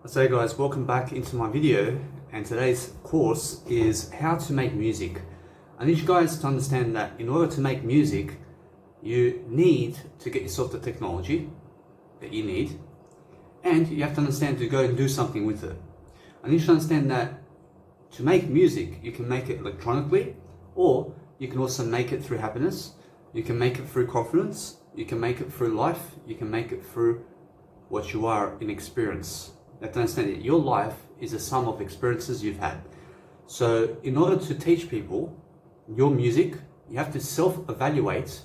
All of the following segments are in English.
So guys, welcome back into my video, and today's course is how to make music. I need you guys to understand that in order to make music, you need to get yourself the technology that you need, and you have to understand to go and do something with it. I need you to understand that to make music, you can make it electronically, or you can also make it through happiness, you can make it through confidence, you can make it through life, you can make it through what you are in experience. You have to understand that your life is a sum of experiences you've had. So in order to teach people your music, you have to self-evaluate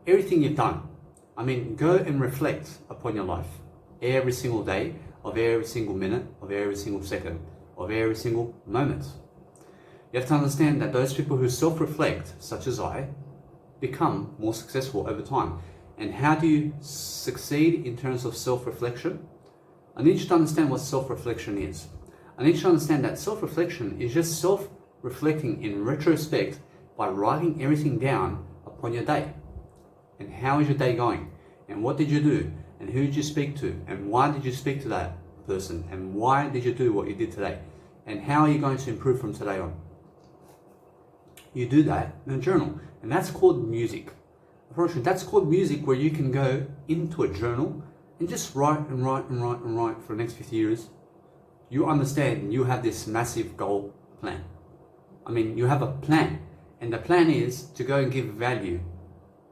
everything you've done. I mean, go and reflect upon your life every single day, of every single minute, of every single second, of every single moment. You have to understand that those people who self-reflect, such as I, become more successful over time. And how do you succeed in terms of self-reflection? I need you to understand what self-reflection is. I need you to understand that self-reflection is just self-reflecting in retrospect by writing everything down upon your day. And how is your day going? And what did you do? And who did you speak to? And why did you speak to that person? And why did you do what you did today? And how are you going to improve from today on? You do that in a journal, and that's called music. Unfortunately, that's called music, where you can go into a journal and just write and write and write and write for the next 50 years. You understand you have this massive goal plan. I mean, you have a plan, and the plan is to go and give value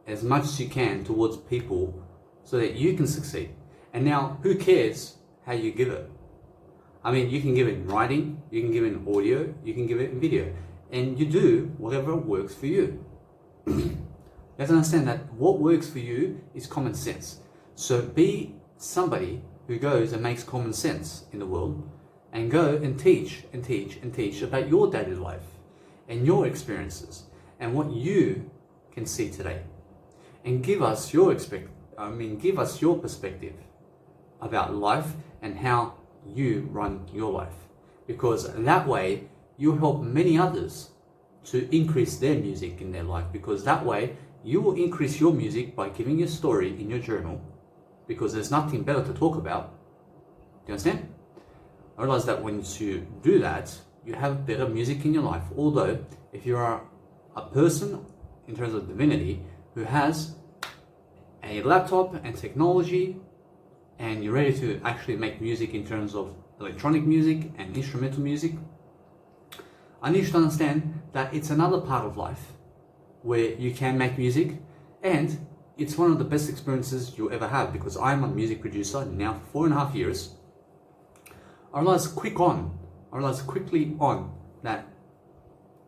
as much as you can towards people so that you can succeed. And now, who cares how you give it? I mean, you can give it in writing, you can give it in audio, you can give it in video, and you do whatever works for you. You have to understand that what works for you is common sense. So be somebody who goes and makes common sense in the world, and go and teach and teach and teach about your daily life and your experiences and what you can see today, and give us your perspective about life and how you run your life, because that way you help many others to increase their music in their life, because that way you will increase your music by giving your story in your journal, because there's nothing better to talk about. Do you understand? I realize that when you do that, you have better music in your life. Although, if you are a person in terms of divinity who has a laptop and technology, and you're ready to actually make music in terms of electronic music and instrumental music, I need you to understand that it's another part of life where you can make music, and it's one of the best experiences you'll ever have, because I'm a music producer now for 4.5 years. I realized quickly on that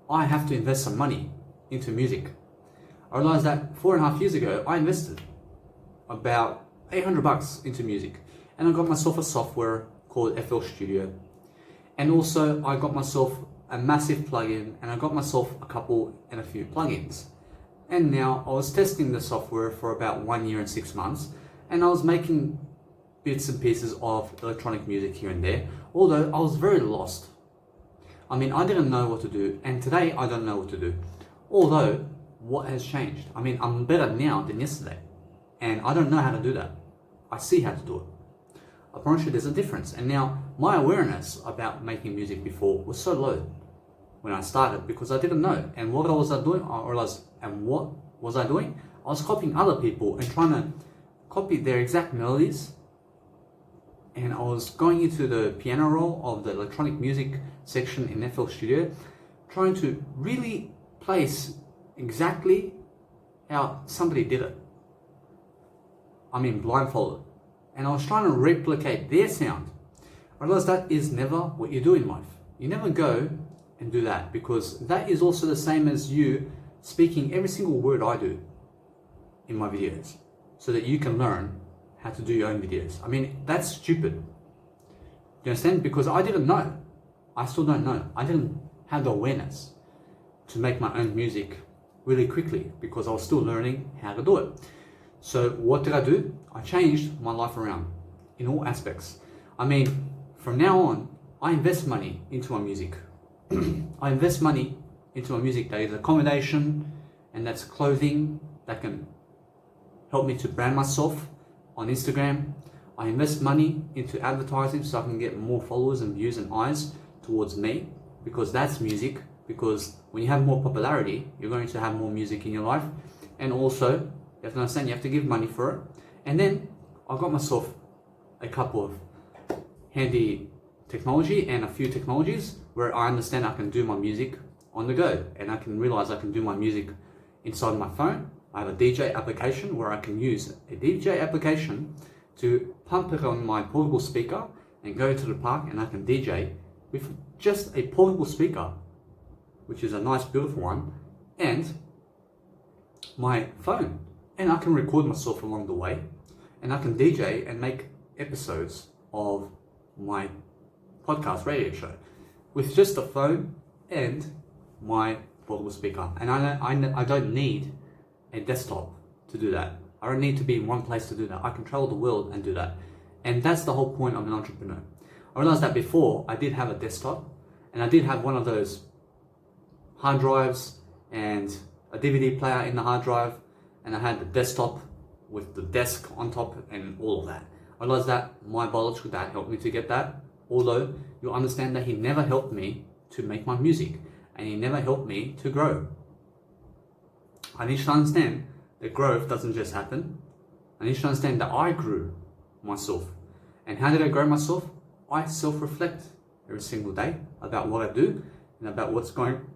I have to invest some money into music. I realized that 4.5 years ago, I invested about $800 into music, and I got myself a software called FL Studio, and also I got myself a massive plugin, and I got myself a few plugins. And now I was testing the software for about 1 year and 6 months, and I was making bits and pieces of electronic music here and there, although I was very lost. I mean, I didn't know what to do, and today I don't know what to do. Although, what has changed? I mean, I'm better now than yesterday, and I don't know how to do that. I see how to do it. I promise you there's a difference. And now, my awareness about making music before was so low when I started, because I didn't know. And what was I doing? I realized, and what was I doing? I was copying other people and trying to copy their exact melodies. And I was going into the piano roll of the electronic music section in FL Studio, trying to really place exactly how somebody did it. I mean, blindfolded. And I was trying to replicate their sound. I realized that is never what you do in life. You never go and do that, because that is also the same as you speaking every single word I do in my videos, so that you can learn how to do your own videos. I mean, that's stupid. Do you understand? Because I didn't know. I still don't know. I didn't have the awareness to make my own music really quickly, because I was still learning how to do it. So what did I do? I changed my life around in all aspects. I mean, from now on, I invest money into my music. I invest money into my music. That is accommodation, and that's clothing that can help me to brand myself on Instagram. I invest money into advertising so I can get more followers and views and eyes towards me, because that's music. Because when you have more popularity, you're going to have more music in your life. And also, you have to understand, you have to give money for it. And then I got myself a couple of handy technology and a few technologies where I understand I can do my music on the go, and I can realize I can do my music inside my phone. I have a DJ application where I can use a DJ application to pump it on my portable speaker and go to the park, and I can DJ with just a portable speaker, which is a nice beautiful one, and my phone, and I can record myself along the way, and I can DJ and make episodes of my podcast radio show with just a phone and my portable speaker. And I don't need a desktop to do that. I don't need to be in one place to do that. I can travel the world and do that. And that's the whole point of an entrepreneur. I realized that before I did have a desktop, and I did have one of those hard drives and a DVD player in the hard drive, and I had the desktop with the desk on top and all of that. I realized that my biological dad helped me to get that, although you'll understand that he never helped me to make my music, and he never helped me to grow. I need to understand that growth doesn't just happen. I need to understand that I grew myself. And how did I grow myself? I self-reflect every single day about what I do and about what's going on.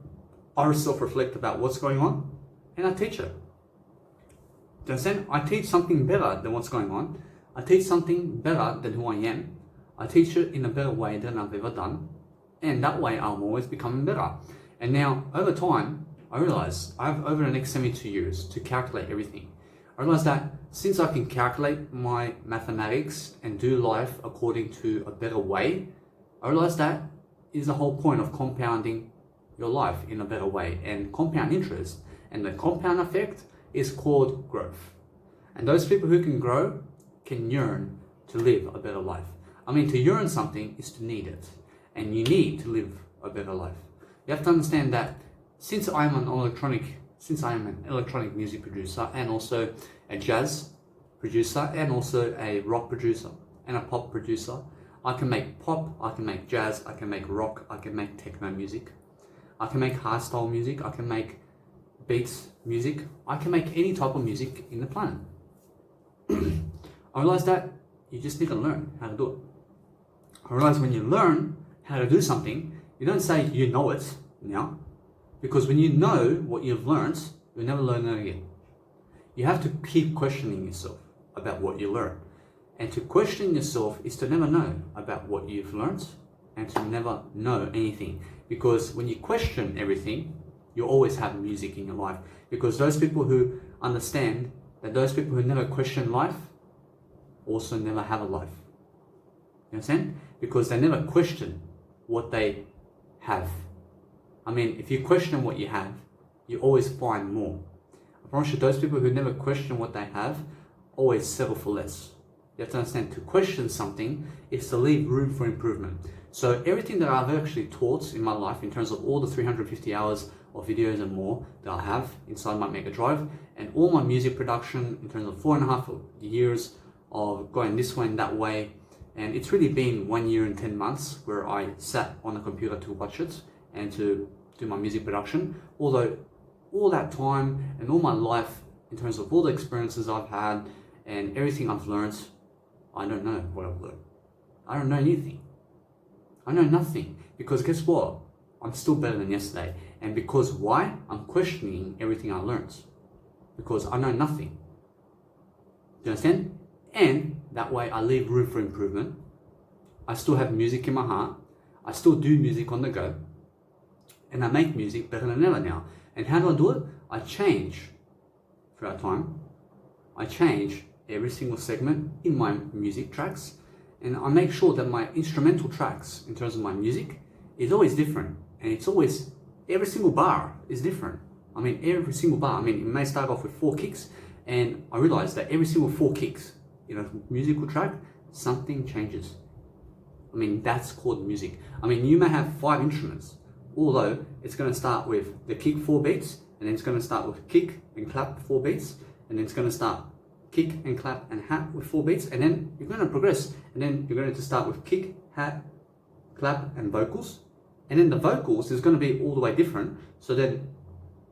I self-reflect about what's going on, and I teach it. Do you understand? I teach something better than what's going on. I teach something better than who I am. I teach it in a better way than I've ever done. And that way I'm always becoming better. And now, over time, I realize I have over the next 72 years to calculate everything. I realize that since I can calculate my mathematics and do life according to a better way, I realize that is the whole point of compounding your life in a better way, and compound interest. And the compound effect is called growth. And those people who can grow can yearn to live a better life. I mean, to yearn something is to need it, and you need to live a better life. You have to understand that since I am an electronic music producer, and also a jazz producer, and also a rock producer and a pop producer, I can make pop, I can make jazz, I can make rock, I can make techno music, I can make hardstyle music, I can make beats music, I can make any type of music in the planet. I realized that you just need to learn how to do it. I realized when you learn how to do something, you don't say you know it now, because when you know what you've learned, you'll never learn it again. You have to keep questioning yourself about what you learn. And to question yourself is to never know about what you've learned and to never know anything. Because when you question everything, you always have music in your life. Because those people who understand that those people who never question life also never have a life. You understand? Because they never question what they have. I mean, if you question what you have, you always find more. I promise you, those people who never question what they have always settle for less. You have to understand, to question something is to leave room for improvement. So everything that I've actually taught in my life, in terms of all the 350 hours of videos and more that I have inside my Mega Drive, and all my music production in terms of 4.5 years of going this way and that way, and it's really been 1 year and 10 months where I sat on the computer to watch it and to do my music production. Although all that time and all my life, in terms of all the experiences I've had and everything I've learned, I don't know what I've learned. I don't know anything. I know nothing. Because guess what? I'm still better than yesterday. And because why? I'm questioning everything I learned. Because I know nothing. Do you understand? And that way I leave room for improvement. I still have music in my heart. I still do music on the go. And I make music better than ever now. And how do I do it? I change throughout time. I change every single segment in my music tracks, and I make sure that my instrumental tracks in terms of my music is always different, and it's always, every single bar is different. I mean, every single bar, it may start off with 4 kicks, and I realize that every single 4 kicks in a musical track, something changes. I mean, that's called music. I mean, you may have 5 instruments, although it's going to start with the kick 4 beats, and then it's going to start with kick and clap 4 beats, and then it's going to start kick and clap and hat with 4 beats, and then you're going to progress, and then you're going to start with kick, hat, clap, and vocals, and then the vocals is going to be all the way different. So then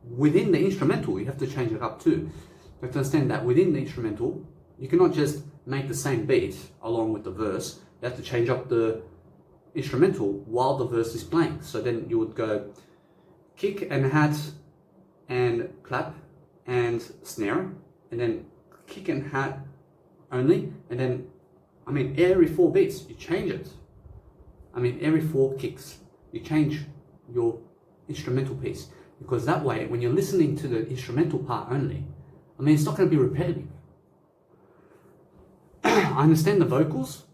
within the instrumental, you have to change it up too. You have to understand that within the instrumental, you cannot just make the same beat along with the verse. You have to change up the instrumental while the verse is playing. So then you would go kick and hat and clap and snare, and then kick and hat only, and then, I mean, every 4 beats, you change it. I mean, every 4 kicks, you change your instrumental piece, because that way, when you're listening to the instrumental part only, I mean, it's not going to be repetitive. I understand the vocals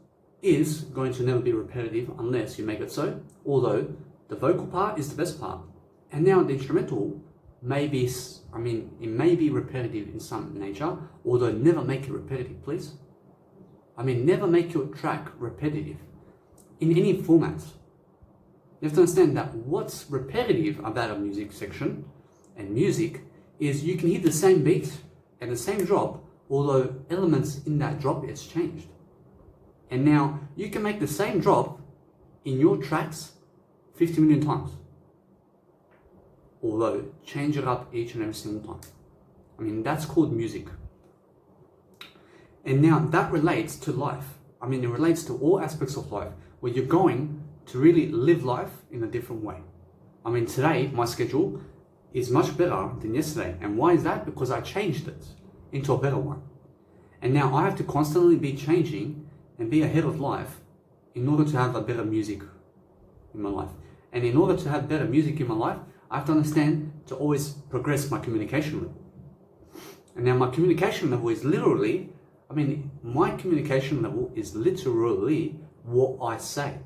is going to never be repetitive unless you make it so, although the vocal part is the best part. And now the instrumental may be, I mean, it may be repetitive in some nature, although never make it repetitive, please. I mean, never make your track repetitive in any format. You have to understand that what's repetitive about a music section and music is you can hit the same beat and the same drop, although elements in that drop has changed. And now you can make the same drop in your tracks 50 million times, although change it up each and every single time. I mean, that's called music. And now that relates to life. I mean, it relates to all aspects of life where you're going to really live life in a different way. I mean, today my schedule is much better than yesterday. And why is that? Because I changed it into a better one. And now I have to constantly be changing and be ahead of life in order to have a better music in my life. And in order to have better music in my life, I have to understand to always progress my communication level. And now my communication level is literally, I mean, my communication level is literally what I say.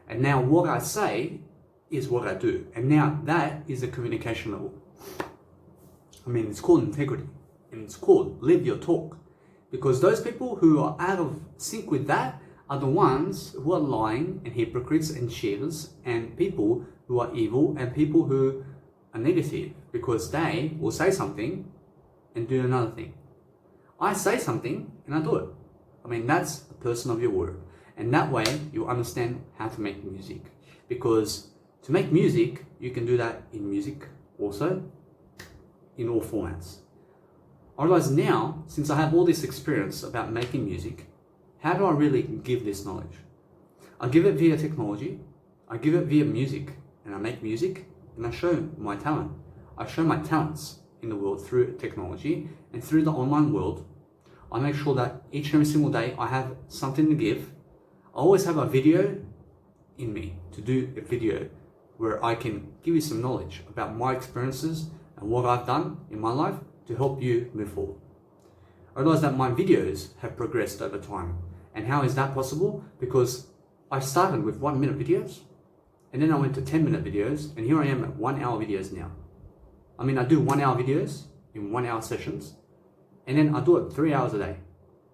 And now what I say is what I do. And now that is a communication level. I mean, it's called integrity. And it's called live your talk. Because those people who are out of sync with that are the ones who are lying and hypocrites and cheaters and people who are evil and people who are negative, because they will say something and do another thing. I say something and I do it. I mean, that's a person of your word. And that way you understand how to make music. Because to make music, you can do that in music also, in all formats. I realize now, since I have all this experience about making music, how do I really give this knowledge? I give it via technology, I give it via music, and I make music, and I show my talent. I show my talents in the world through technology and through the online world. I make sure that each and every single day I have something to give. I always have a video in me to do a video where I can give you some knowledge about my experiences and what I've done in my life to help you move forward. I realize that my videos have progressed over time. And how is that possible? Because I started with 1 minute videos, and then I went to 10-minute videos, and here I am at 1 hour videos now. I mean, I do 1 hour videos in 1 hour sessions, and then I do it 3 hours a day.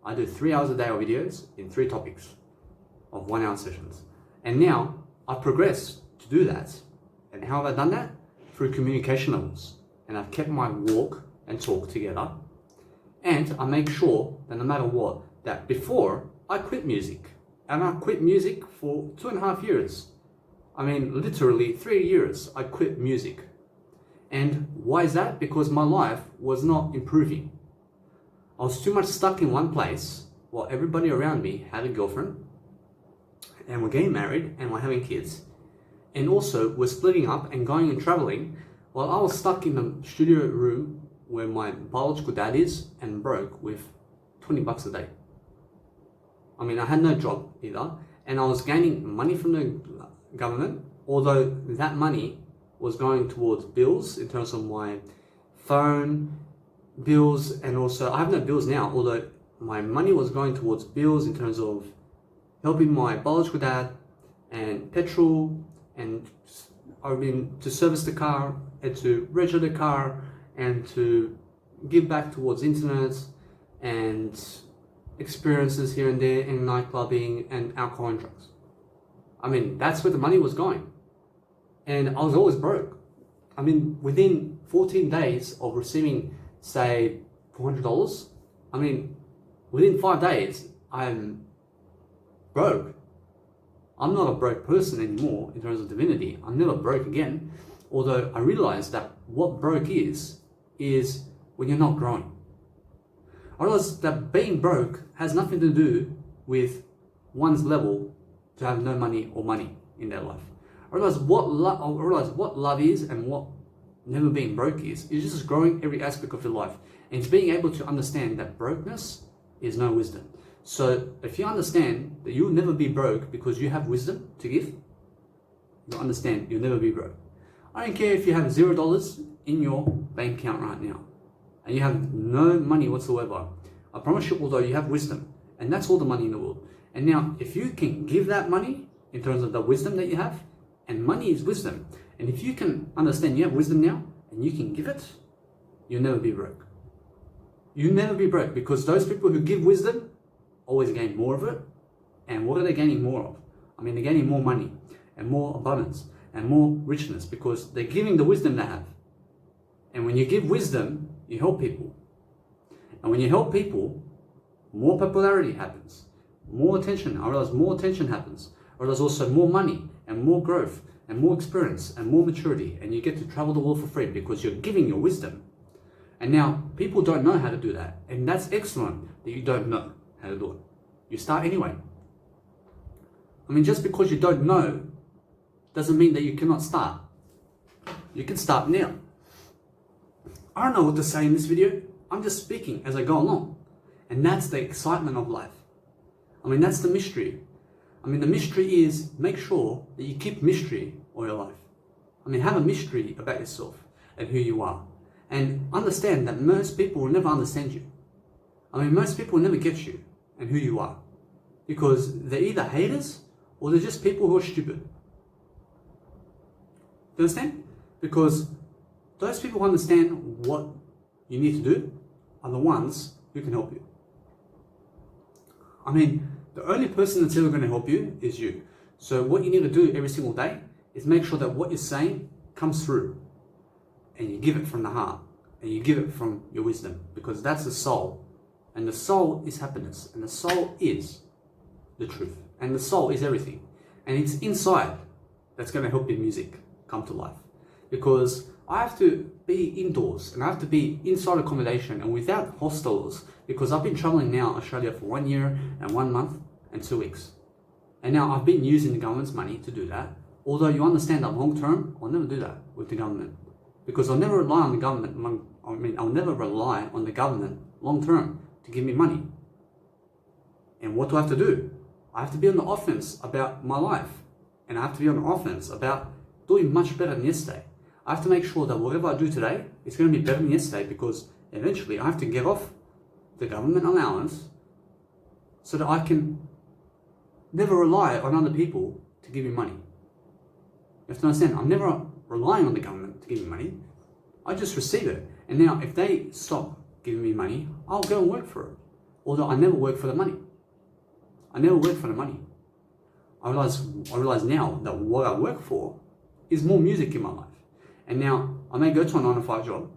I do 3 hours a day of videos in 3 topics of 1 hour sessions. And now I've progressed to do that. And how have I done that? Through communication levels. And I've kept my walk and talk together. And I make sure that no matter what, that before I quit music, and I quit music for 2.5 years. I mean, literally 3 years I quit music. And why is that? Because my life was not improving. I was too much stuck in one place while everybody around me had a girlfriend and were getting married and were having kids, and also were splitting up and going and traveling, while I was stuck in the studio room where my biological dad is and broke with $20 a day. I mean, I had no job either, and I was gaining money from the government, although that money was going towards bills in terms of my phone bills, and also I have no bills now, although my money was going towards bills in terms of helping my biological dad and petrol, and I mean to service the car and to register the car and to give back towards internet and experiences here and there in nightclubbing and alcohol and drugs. I mean, that's where the money was going. And I was always broke. I mean, within 14 days of receiving, say, $400, I mean, within 5 days, I'm broke. I'm not a broke person anymore in terms of divinity. I'm never broke again. Although I realized that what broke is when you're not growing. I realized that being broke has nothing to do with one's level to have no money or money in their life. I realized what love is and what never being broke is just growing every aspect of your life. And it's being able to understand that brokenness is no wisdom. So if you understand that you'll never be broke because you have wisdom to give, you'll understand you'll never be broke. I don't care if you have $0 in your bank account right now and you have no money whatsoever. I promise you, although you have wisdom, and that's all the money in the world. And now, if you can give that money in terms of the wisdom that you have, and money is wisdom, and if you can understand you have wisdom now and you can give it, you'll never be broke. You'll never be broke because those people who give wisdom always gain more of it. And what are they gaining more of? I mean, they're gaining more money and more abundance and more richness because they're giving the wisdom they have. And when you give wisdom, you help people. And when you help people, more popularity happens, more attention. I realize more attention happens. I realize also more money and more growth and more experience and more maturity. And you get to travel the world for free because you're giving your wisdom. And now people don't know how to do that. And that's excellent that you don't know how to do it. You start anyway. I mean, just because you don't know doesn't mean that you cannot start. You can start now. I don't know what to say in this video. I'm just speaking as I go along. And that's the excitement of life. I mean, that's the mystery. I mean, the mystery is make sure that you keep mystery all your life. I mean, have a mystery about yourself and who you are. And understand that most people will never understand you. I mean, most people will never get you and who you are. Because they're either haters or they're just people who are stupid. You understand? Because those people who understand what you need to do are the ones who can help you. I mean, the only person that's ever going to help you is you. So what you need to do every single day is make sure that what you're saying comes through. And you give it from the heart. And you give it from your wisdom. Because that's the soul. And the soul is happiness. And the soul is the truth. And the soul is everything. And it's inside that's going to help your music come to life. Because I have to be indoors and I have to be inside accommodation and without hostels because I've been traveling now Australia for 1 year and 1 month and 2 weeks. And now I've been using the government's money to do that. Although you understand that long term, I'll never do that with the government. Because I'll never rely on the government, I'll never rely on the government long term to give me money. And what do I have to do? I have to be on the offense about my life. And I have to be on the offense about doing much better than yesterday. I have to make sure that whatever I do today is going to be better than yesterday because eventually I have to get off the government allowance so that I can never rely on other people to give me money. You have to understand, I'm never relying on the government to give me money. I just receive it. And now if they stop giving me money, I'll go and work for it. Although I never work for the money. I never work for the money. I realize now that what I work for is more music in my life. And now I may go to a 9-to-5 job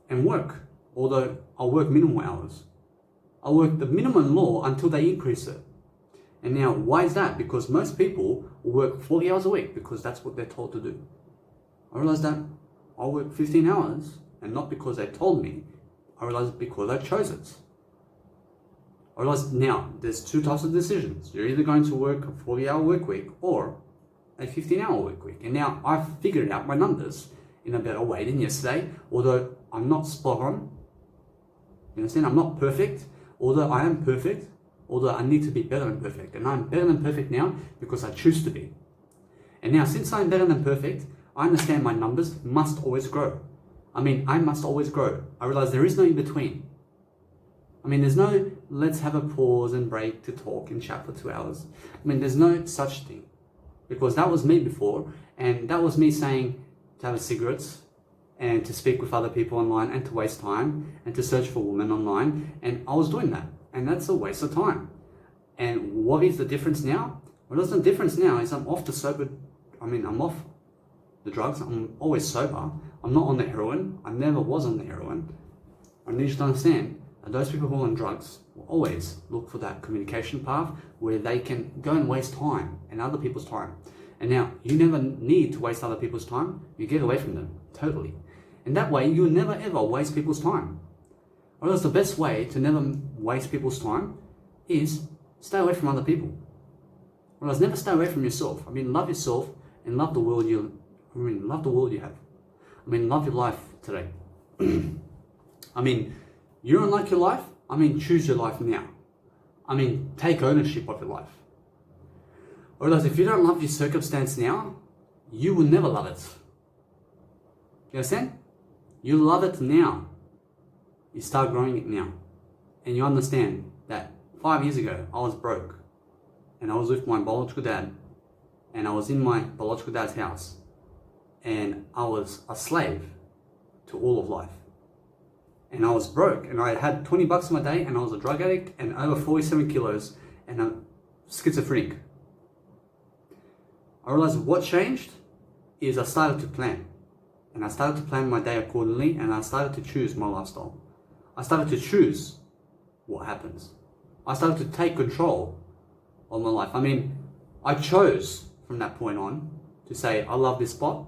and work, although I'll work minimal hours. I'll work the minimum law until they increase it. And now why is that? Because most people will work 40 hours a week because that's what they're told to do. I realize that I'll work 15 hours and not because they told me. I realize because I chose it. I realize now there's two types of decisions. You're either going to work a 40-hour work week or a 15-hour work week. And now I've figured out my numbers in a better way than yesterday, although I'm not spot on. You understand? I'm not perfect, although I am perfect, although I need to be better than perfect. And I'm better than perfect now because I choose to be. And now since I'm better than perfect, I understand my numbers must always grow. I mean, I must always grow. I realize there is no in between. I mean, there's no let's have a pause and break to talk and chat for 2 hours. I mean, there's no such thing. Because that was me before, and that was me saying to have cigarettes and to speak with other people online and to waste time and to search for women online, and I was doing that, and that's a waste of time. And what is the difference now? What is the difference now is I'm off I'm off the drugs, I'm always sober, I'm not on the heroin, I never was on the heroin. I need you to understand And those people who are on drugs will always look for that communication path where they can go and waste time and other people's time. And now, you never need to waste other people's time. You get away from them, totally. And that way, you'll never ever waste people's time. Or else the best way to never waste people's time is stay away from other people. Or else never stay away from yourself. I mean, love yourself and love the world love the world you have. I mean, love your life today. I mean, you don't like your life? I mean, choose your life now. I mean, take ownership of your life. Or else if you don't love your circumstance now, you will never love it. You understand? You love it now. You start growing it now. And you understand that 5 years ago, I was broke. And I was with my biological dad. And I was in my biological dad's house. And I was a slave to all of life. And I was broke. And I had 20 bucks in my day. And I was a drug addict. And over 47 kilos. And I'm schizophrenic. I realized what changed is I started to plan. And I started to plan my day accordingly. And I started to choose my lifestyle. I started to choose what happens. I started to take control of my life. I mean, I chose from that point on to say, I love this spot.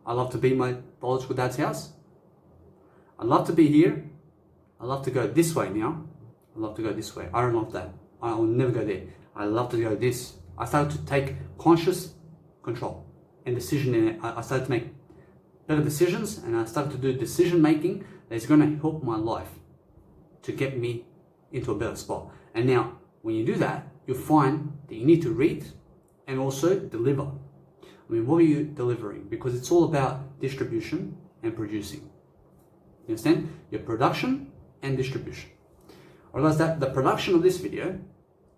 I love to be in my biological dad's house. I love to be here. I love to go this way now. I love to go this way. I don't love that. I will never go there. I love to go this. I started to take conscious control and decision in it. I started to make better decisions, and I started to do decision making that is going to help my life to get me into a better spot. And now, when you do that, you'll find that you need to read and also deliver. I mean, what are you delivering? Because it's all about distribution and producing. You understand? Your production and distribution. I realize that the production of this video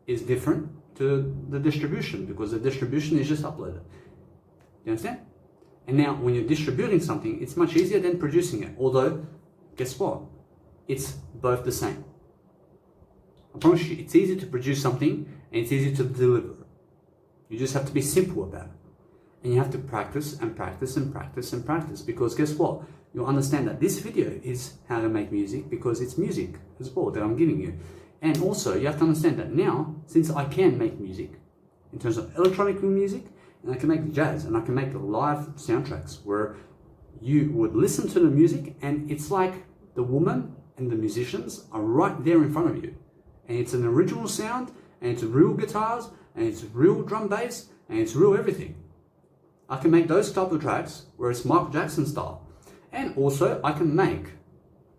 is different to the distribution, because the distribution is just uploaded. You understand? And now, when you're distributing something, it's much easier than producing it. Although, guess what? It's both the same. I promise you, it's easy to produce something and it's easy to deliver. You just have to be simple about it. And you have to practice and practice and practice and practice, because guess what? You'll understand that this video is how to make music, because it's music as well that I'm giving you. And also, you have to understand that now, since I can make music in terms of electronic music, and I can make jazz, and I can make live soundtracks where you would listen to the music and it's like the woman and the musicians are right there in front of you. And it's an original sound, and it's real guitars, and it's real drum bass, and it's real everything. I can make those type of tracks where it's Michael Jackson style. And also I can make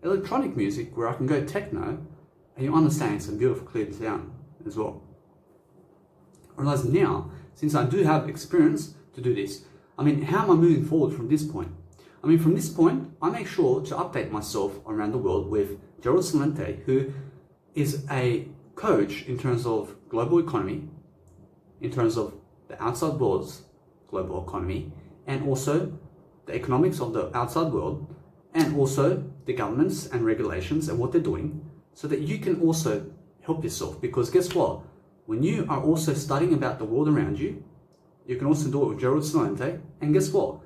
electronic music where I can go techno, and you understand it's a beautiful clear sound as well. I realize now, since I do have experience to do this, I mean, how am I moving forward from this point? I mean, from this point, I make sure to update myself around the world with Gerald Salente, who is a coach in terms of global economy, in terms of the outside world's global economy, and also the economics of the outside world, and also the governments and regulations and what they're doing, so that you can also help yourself. Because guess what? When you are also studying about the world around you, you can also do it with Gerald Salente, and guess what?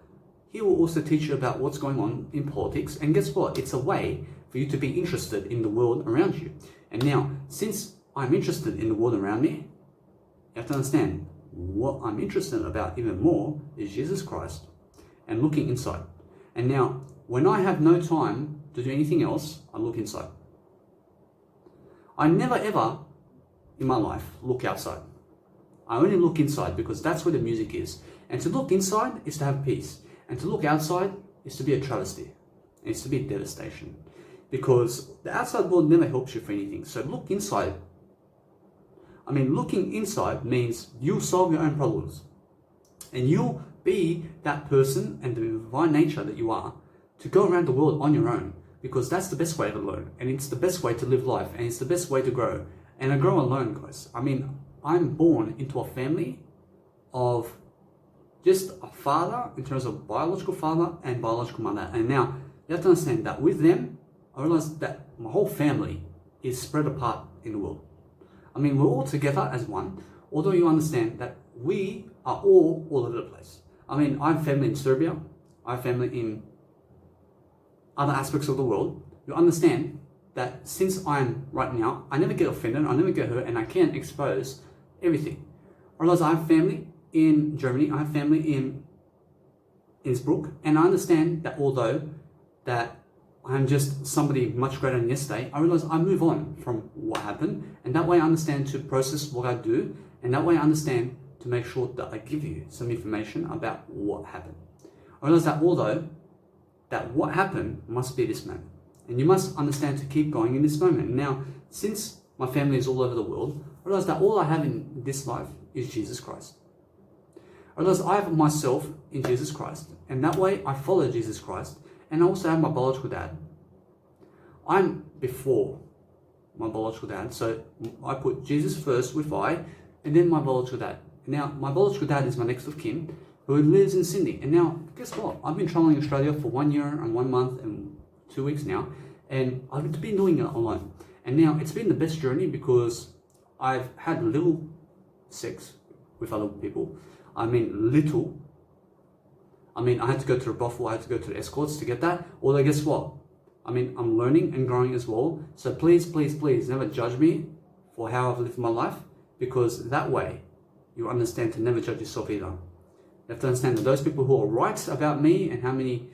He will also teach you about what's going on in politics, and guess what? It's a way for you to be interested in the world around you. And now, since I'm interested in the world around me, you have to understand what I'm interested about even more is Jesus Christ and looking inside. And now, when I have no time to do anything else, I look inside. I never ever in my life look outside. I only look inside, because that's where the music is. And to look inside is to have peace. And to look outside is to be a travesty. It's to be a devastation. Because the outside world never helps you for anything. So look inside. I mean, looking inside means you'll solve your own problems. And you'll be that person and the divine nature that you are to go around the world on your own. Because that's the best way to learn. And it's the best way to live life. And it's the best way to grow. And I grow alone, guys. I mean, I'm born into a family of just a father in terms of biological father and biological mother. And now, you have to understand that with them, I realized that my whole family is spread apart in the world. I mean, we're all together as one, although you understand that we are all over the place. I mean, I have family in Serbia, I have family in other aspects of the world. You understand that since I'm right now, I never get offended, I never get hurt, and I can expose everything. I realize I have family in Germany, I have family in Innsbruck, and I understand that although that I'm just somebody much greater than yesterday, I realize I move on from what happened, and that way I understand to process what I do, and that way I understand to make sure that I give you some information about what happened. I realize that although that what happened must be this moment, and you must understand to keep going in this moment. Now, since my family is all over the world, I realize that all I have in this life is Jesus Christ. I realize I have myself in Jesus Christ, and that way I follow Jesus Christ, and I also have my biological dad. I'm before my biological dad, so I put Jesus first with I, and then my biological dad. Now, my biological dad is my next of kin, who lives in Sydney. And now, guess what? I've been traveling Australia for 1 year and 1 month and 2 weeks now, and I've been doing it alone. And now, it's been the best journey because I've had little sex with other people. I mean, little. I mean, I had to go to a brothel, I had to go to the escorts to get that. Although, guess what? I mean, I'm learning and growing as well. So please, please, please, never judge me for how I've lived my life, because that way, you understand to never judge yourself either. You have to understand that those people who are right about me and how many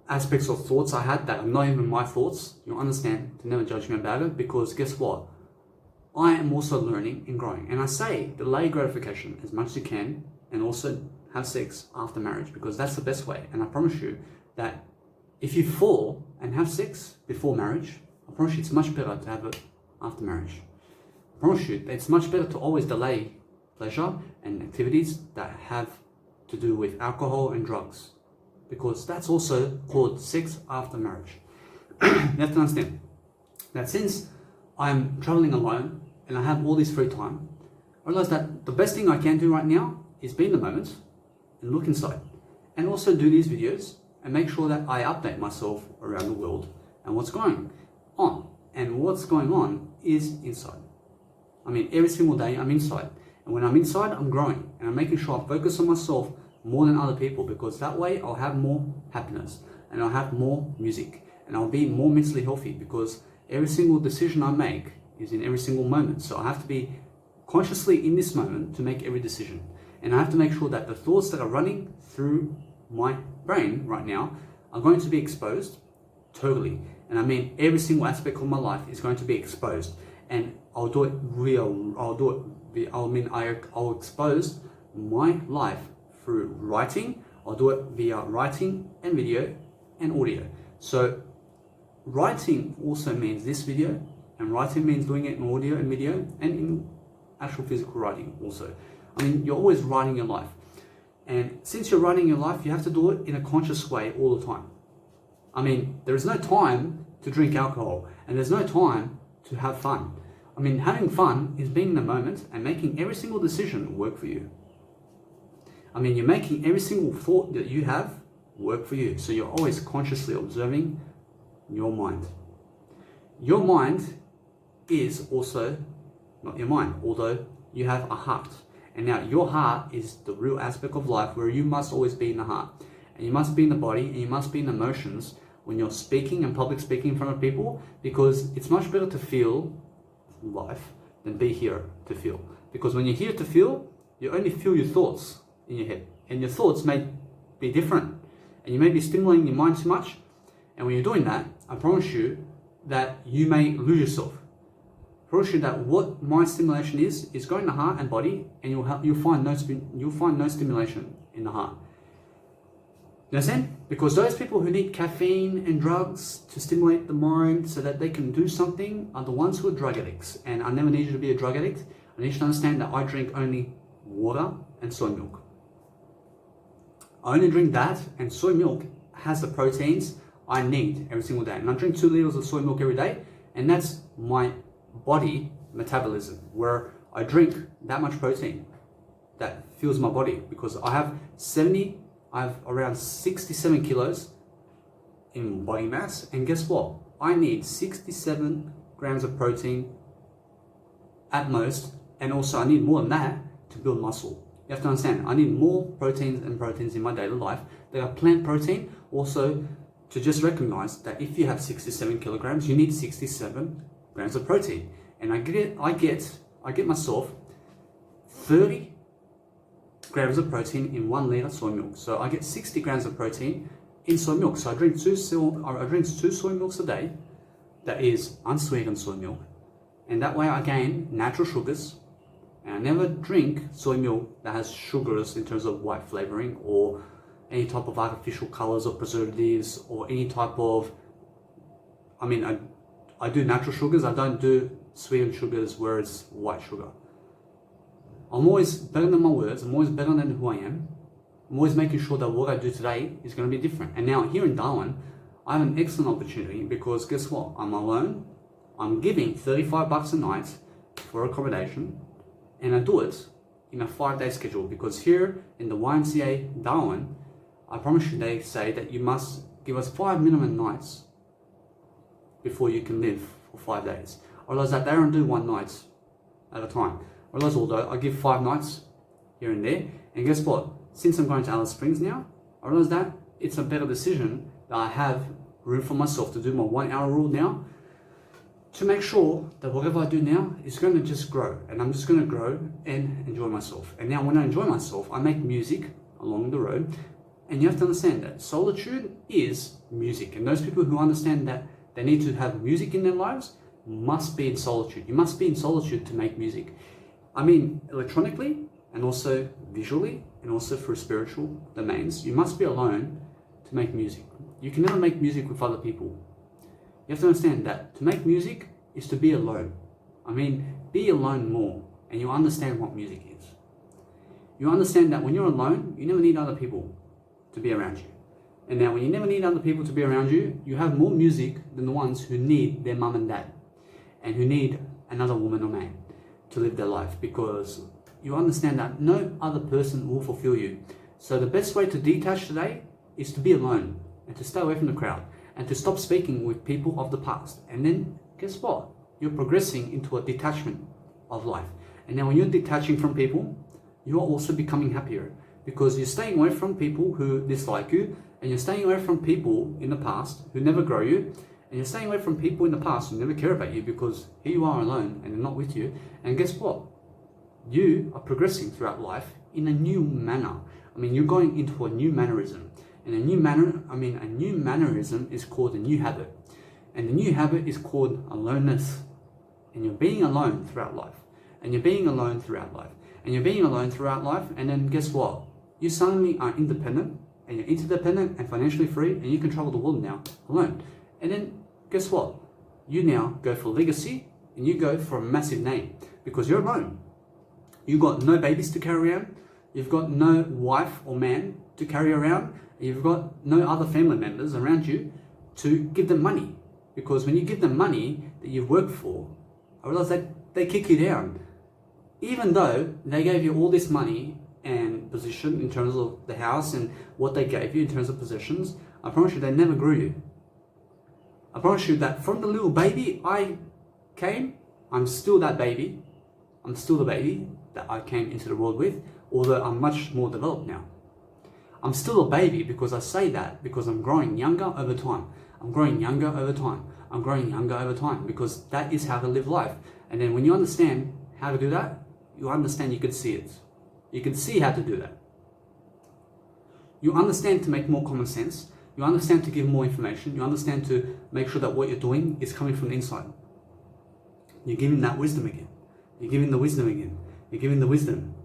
aspects of thoughts I had that are not even my thoughts, you'll understand to never judge me about it, because guess what? I am also learning and growing. And I say delay gratification as much as you can, and also have sex after marriage, because that's the best way. And I promise you that if you fall and have sex before marriage, I promise you it's much better to have it after marriage. I promise you that it's much better to always delay pleasure and activities that have to do with alcohol and drugs, because that's also called sex after marriage. You have to understand that since I'm traveling alone and I have all this free time, I realize that the best thing I can do right now is be in the moment and look inside, and also do these videos and make sure that I update myself around the world and what's going on. And what's going on is inside. I mean, every single day I'm inside. And when I'm inside, I'm growing, and I'm making sure I focus on myself more than other people, because that way I'll have more happiness, and I'll have more music, and I'll be more mentally healthy, because every single decision I make is in every single moment. So I have to be consciously in this moment to make every decision. And I have to make sure that the thoughts that are running through my brain right now are going to be exposed totally. And I mean, every single aspect of my life is going to be exposed, and I'll do it real. I'll expose my life through writing. I'll do it via writing and video and audio. So writing also means this video, and writing means doing it in audio and video and in actual physical writing also. I mean, you're always writing your life. And since you're writing your life, you have to do it in a conscious way all the time. I mean, there is no time to drink alcohol, and there's no time to have fun. I mean, having fun is being in the moment and making every single decision work for you. I mean, you're making every single thought that you have work for you. So you're always consciously observing your mind. Your mind is also not your mind, although you have a heart. And now your heart is the real aspect of life where you must always be in the heart. And you must be in the body, and you must be in the emotions when you're speaking and public speaking in front of people, because it's much better to feel life than be here to feel. Because when you're here to feel, you only feel your thoughts in your head, and your thoughts may be different, and you may be stimulating your mind too much. And when you're doing that, I promise you that you may lose yourself. I promise you that what mind stimulation is going to heart and body, and you'll find no stimulation in the heart. You understand? Because those people who need caffeine and drugs to stimulate the mind so that they can do something are the ones who are drug addicts. And I never need you to be a drug addict. I need you to understand that I drink only water and soy milk. I only drink that, and soy milk has the proteins I need every single day. And I drink 2 liters of soy milk every day, and that's my body metabolism, where I drink that much protein that fuels my body, because I have around 67 kilos in body mass, and guess what? I need 67 grams of protein at most, and also I need more than that to build muscle. You have to understand, I need more proteins in my daily life. They are plant protein also to just recognize that if you have 67 kilograms, you need 67 grams of protein. And I get myself 30 grams of protein in 1 liter soy milk. So I get 60 grams of protein in soy milk. So I drink two soy milks a day. That is unsweetened soy milk. And that way I gain natural sugars. And I never drink soy milk that has sugars in terms of white flavoring or any type of artificial colors or preservatives or any type of, I do natural sugars, I don't do sweetened sugars where it's white sugar. I'm always better than my words, I'm always better than who I am. I'm always making sure that what I do today is going to be different. And now here in Darwin, I have an excellent opportunity because guess what? I'm alone, I'm giving $35 a night for accommodation, and I do it in a 5-day schedule because here in the YMCA Darwin, I promise you they say that you must give us 5 minimum nights before you can live for 5 days. I realize that they don't do 1 night at a time. I realize although I give 5 nights here and there, and guess what? Since I'm going to Alice Springs now, I realize that it's a better decision that I have room for myself to do my 1 hour rule now, to make sure that whatever I do now is going to just grow, and I'm just going to grow and enjoy myself. And now when I enjoy myself, I make music along the road, and you have to understand that solitude is music, and those people who understand that they need to have music in their lives must be in solitude. You must be in solitude to make music. Electronically and also visually and also for spiritual domains, you must be alone to make music. You can never make music with other people. You have to understand that to make music is to be alone. Be alone more, and you understand what music is. You understand that when you're alone, you never need other people to be around you. And now when you never need other people to be around you, you have more music than the ones who need their mum and dad and who need another woman or man to live their life, because you understand that no other person will fulfill you. So the best way to detach today is to be alone and to stay away from the crowd and to stop speaking with people of the past. And then guess what? You're progressing into a detachment of life. And now when you're detaching from people, you're also becoming happier because you're staying away from people who dislike you, and you're staying away from people in the past who never grow you, and you're staying away from people in the past who never care about you because here you are alone and they're not with you. And guess what? You are progressing throughout life in a new manner. You're going into a new mannerism. And a new mannerism is called a new habit. And the new habit is called aloneness. And you're being alone throughout life. And you're being alone throughout life. And you're being alone throughout life. And then guess what? You suddenly are independent, and you're interdependent and financially free, and you can travel the world now alone. And then guess what? You now go for legacy, and you go for a massive name because you're alone. You've got no babies to carry around. You've got no wife or man to carry around. You've got no other family members around you to give them money, because when you give them money that you've worked for, I realize that they kick you down. Even though they gave you all this money and position in terms of the house and what they gave you in terms of possessions, I promise you they never grew you. I promise you that from the little baby I came, I'm still that baby. I'm still the baby that I came into the world with, although I'm much more developed now. I'm still a baby because I say that because I'm growing younger over time. I'm growing younger over time. I'm growing younger over time because that is how to live life. And then when you understand how to do that, you understand you can see it. You can see how to do that. You understand to make more common sense. You understand to give more information. You understand to make sure that what you're doing is coming from the inside. You're giving that wisdom again. You're giving the wisdom again. You're giving the wisdom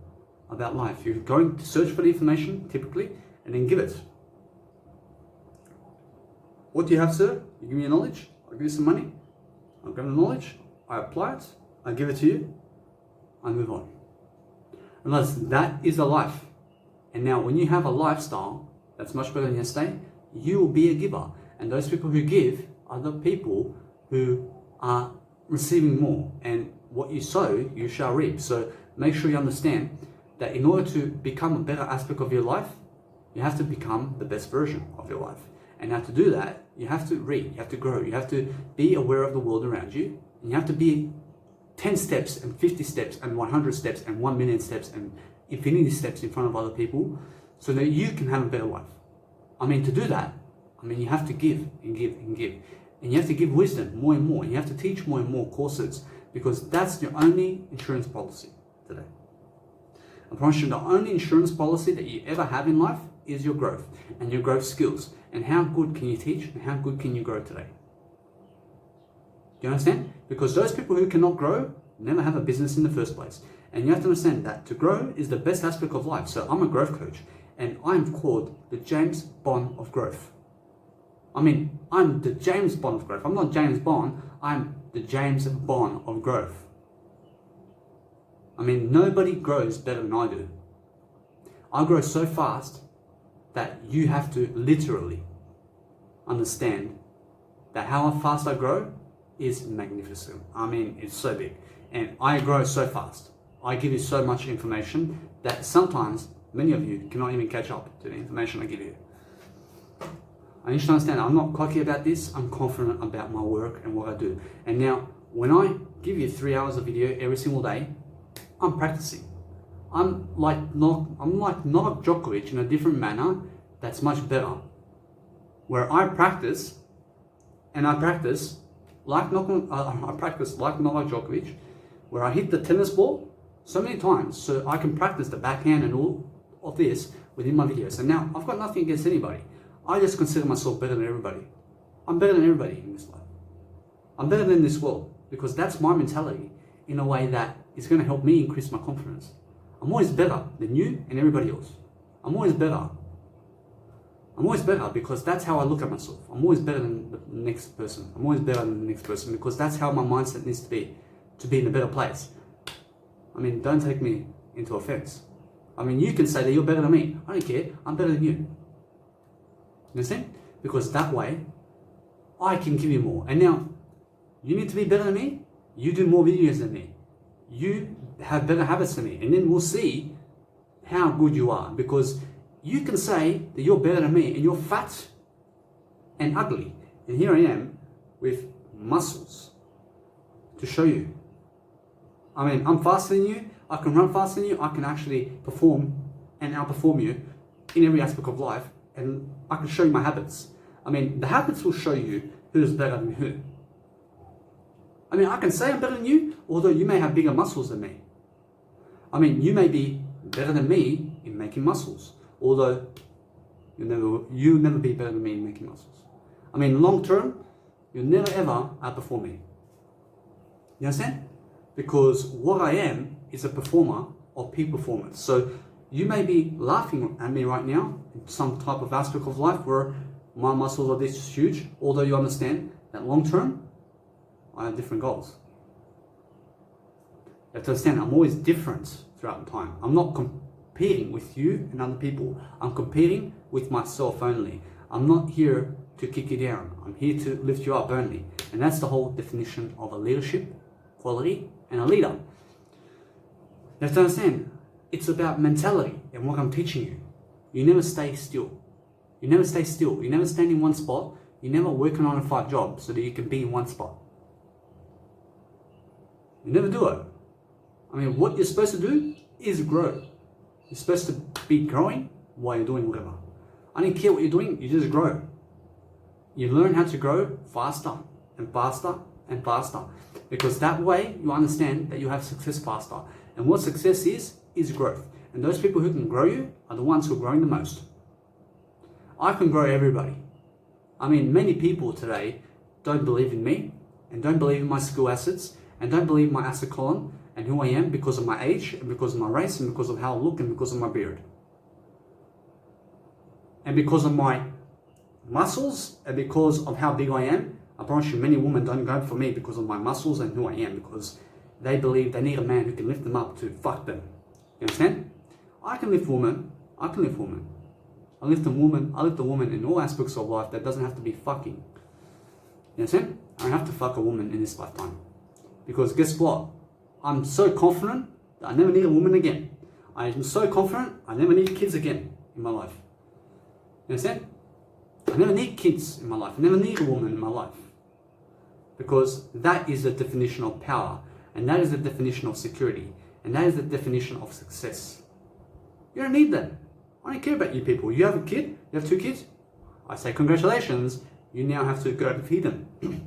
about life. You're going to search for the information, typically, and then give it. What do you have, sir? You give me your knowledge. I'll give you some money. I'll grab the knowledge. I apply it. I give it to you. I move on. Unless that is a life. And now when you have a lifestyle that's much better than yesterday, you will be a giver. And those people who give are the people who are receiving more. And what you sow, you shall reap. So make sure you understand that in order to become a better aspect of your life, you have to become the best version of your life. And now to do that, you have to read, you have to grow, you have to be aware of the world around you, and you have to be 10 steps and 50 steps and 100 steps and 1 million steps and infinity steps in front of other people so that you can have a better life. To do that, I mean, you have to give and give and give. And you have to give wisdom more and more. And you have to teach more and more courses, because that's your only insurance policy today. I promise you, the only insurance policy that you ever have in life is your growth and your growth skills. And how good can you teach and how good can you grow today? Do you understand? Because those people who cannot grow never have a business in the first place. And you have to understand that to grow is the best aspect of life. So I'm a growth coach, and I'm called the James Bond of growth. I mean, I'm the James Bond of growth. I'm not James Bond, I'm the James Bond of growth. I mean, nobody grows better than I do. I grow so fast that you have to literally understand that how fast I grow is magnificent. I mean, it's so big. And I grow so fast. I give you so much information that sometimes many of you cannot even catch up to the information I give you. I need you to understand, I'm not cocky about this. I'm confident about my work and what I do. And now, when I give you 3 hours of video every single day, I'm practicing. I'm like Novak Djokovic in a different manner that's much better. Where I practice, and I practice like Novak Djokovic, where I hit the tennis ball so many times so I can practice the backhand and all of this within my videos. And now I've got nothing against anybody. I just consider myself better than everybody. I'm better than everybody in this life. I'm better than this world, because that's my mentality in a way that is going to help me increase my confidence. I'm always better than you and everybody else. I'm always better. I'm always better because that's how I look at myself. I'm always better than the next person. I'm always better than the next person, because that's how my mindset needs to be in a better place. I mean, don't take me into offense. I mean, you can say that you're better than me. I don't care. I'm better than you. You understand? Because that way, I can give you more. And now, you need to be better than me. You do more videos than me. You have better habits than me. And then we'll see how good you are. Because you can say that you're better than me and you're fat and ugly. And here I am with muscles to show you. I mean, I'm faster than you. I can run faster than you. I can actually perform and outperform you in every aspect of life. And I can show you my habits. I mean, the habits will show you who's better than who. I mean, I can say I'm better than you, although you may have bigger muscles than me. I mean, you may be better than me in making muscles, although you'll never be better than me in making muscles. I mean, long term, you'll never ever outperform me. You understand? Because what I am is a performer of peak performance. So you may be laughing at me right now in some type of aspect of life where my muscles are this huge, although you understand that long term, I have different goals. You have to understand, I'm always different throughout the time. I'm not competing with you and other people. I'm competing with myself only. I'm not here to kick you down. I'm here to lift you up only. And that's the whole definition of a leadership quality and a leader. You have to understand, it's about mentality and what I'm teaching you. You never stay still. You never stay still. You never stand in one spot. You never work a 9-to-5 job so that you can be in one spot. You never do it. I mean, what you're supposed to do is grow. You're supposed to be growing while you're doing whatever. I don't care what you're doing, you just grow. You learn how to grow faster and faster and faster. Because that way you understand that you have success faster. And what success is growth. And those people who can grow you are the ones who are growing the most. I can grow everybody. I mean, many people today don't believe in me and don't believe in my skill assets and don't believe my asset column and who I am because of my age and because of my race and because of how I look and because of my beard. And because of my muscles and because of how big I am, I promise you many women don't go for me because of my muscles and who I am, because they believe they need a man who can lift them up to fuck them. You understand? I can lift women. I can lift women. I lift a woman in all aspects of life that doesn't have to be fucking. You understand? I don't have to fuck a woman in this lifetime. Because guess what? I'm so confident that I never need a woman again. I am so confident I never need kids again in my life. You understand? I never need kids in my life. I never need a woman in my life. Because that is the definition of power. And that is the definition of security. And that is the definition of success. You don't need that. I don't care about you people. You have a kid? You have 2 kids? I say congratulations, you now have to go to feed them. You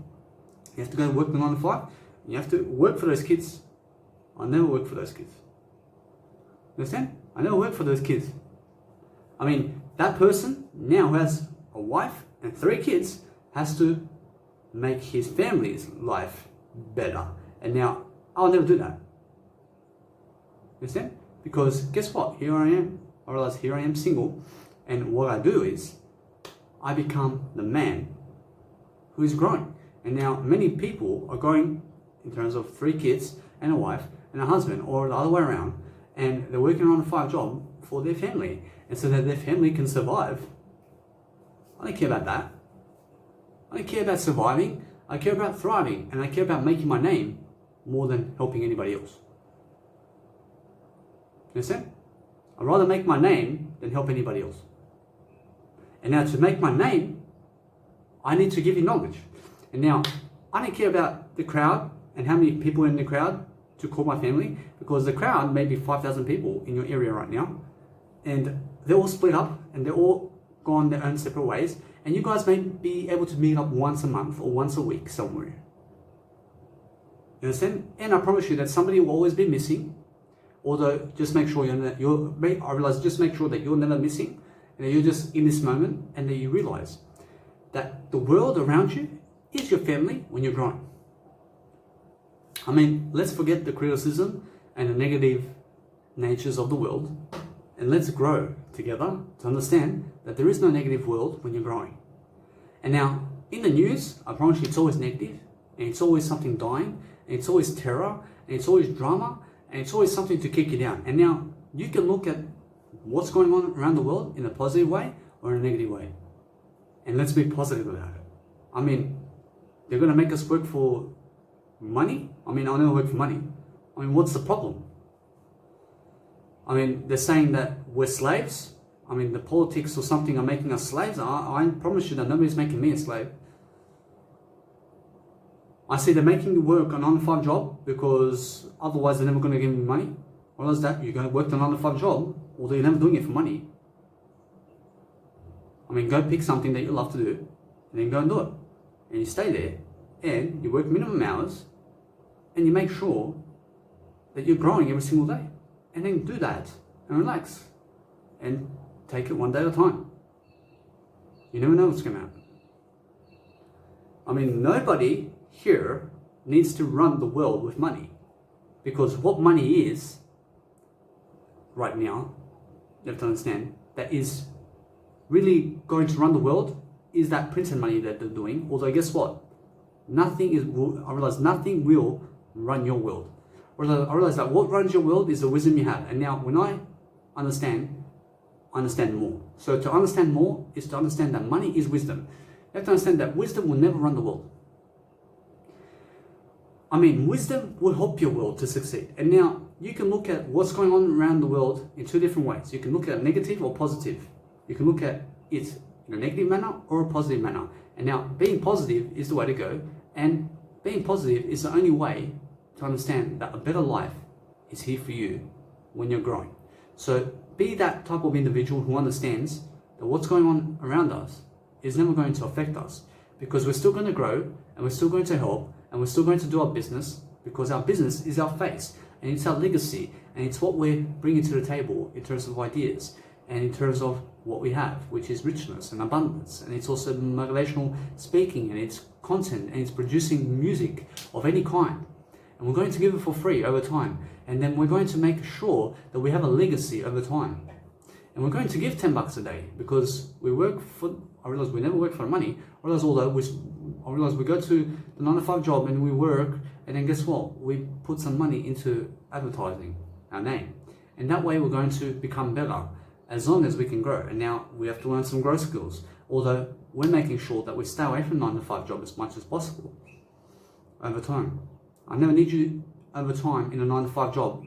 have to go to work the 9 to 5. You have to work for those kids. I never worked for those kids. You understand? I never worked for those kids. I mean, that person now who has a wife and 3 kids has to make his family's life better. And now, I'll never do that. You understand? Because guess what? Here I am. I realize here I am single. And what I do is, I become the man who is growing. And now many people are growing in terms of 3 kids and a wife and a husband, or the other way around, and they're working on a 5 job for their family, and so that their family can survive. I don't care about that. I don't care about surviving. I care about thriving, and I care about making my name more than helping anybody else. You understand? I'd rather make my name than help anybody else. And now to make my name, I need to give you knowledge. And now, I don't care about the crowd and how many people are in the crowd to call my family, because the crowd may be 5,000 people in your area right now, and they're all split up and they're all gone their own separate ways, and you guys may be able to meet up once a month or once a week somewhere. You understand? And I promise you that somebody will always be missing, although just make sure I realize just make sure that you're never missing, and that you're just in this moment, and that you realize that the world around you is your family when you're growing. I mean, let's forget the criticism and the negative natures of the world, and let's grow together to understand that there is no negative world when you're growing. And now, in the news, I promise you it's always negative, and it's always something dying, and it's always terror, and it's always drama, and it's always something to kick you down. And now, you can look at what's going on around the world in a positive way or in a negative way. And let's be positive about it. I mean, they're going to make us work for money? I mean, I'll never work for money. I mean, what's the problem? I mean, they're saying that we're slaves. I mean, the politics or something are making us slaves. I promise you that nobody's making me a slave. I see they're making you work a 9 to 5 job because otherwise they're never going to give me money. What is that? You're going to work the 9 to 5 job, although you're never doing it for money. I mean, go pick something that you love to do, and then go and do it. And you stay there, and you work minimum hours, and you make sure that you're growing every single day. And then do that, and relax, and take it one day at a time. You never know what's going to happen. I mean, nobody here needs to run the world with money, because what money is right now, you have to understand, that is really going to run the world is that printed money that they're doing. Although guess what? I realize nothing will run your world. I realize that what runs your world is the wisdom you have. And now when I understand more. So to understand more is to understand that money is wisdom. You have to understand that wisdom will never run the world. I mean, wisdom will help your world to succeed. And now you can look at what's going on around the world in 2 different ways. You can look at it negative or positive. You can look at it in a negative manner or a positive manner. And now being positive is the way to go. And being positive is the only way to understand that a better life is here for you when you're growing. So be that type of individual who understands that what's going on around us is never going to affect us, because we're still going to grow and we're still going to help and we're still going to do our business, because our business is our face and it's our legacy and it's what we're bringing to the table in terms of ideas and in terms of what we have, which is richness and abundance, and it's also motivational speaking, and it's content, and it's producing music of any kind. And we're going to give it for free over time, and then we're going to make sure that we have a legacy over time. And we're going to give $10 a day, because we work for, I realize we never work for money. I realize we go to the 9 to 5 job and we work, and then guess what? We put some money into advertising our name. And that way we're going to become better as long as we can grow. And now we have to learn some growth skills, although we're making sure that we stay away from 9 to 5 job as much as possible over time. I never need you over time in a 9 to 5 job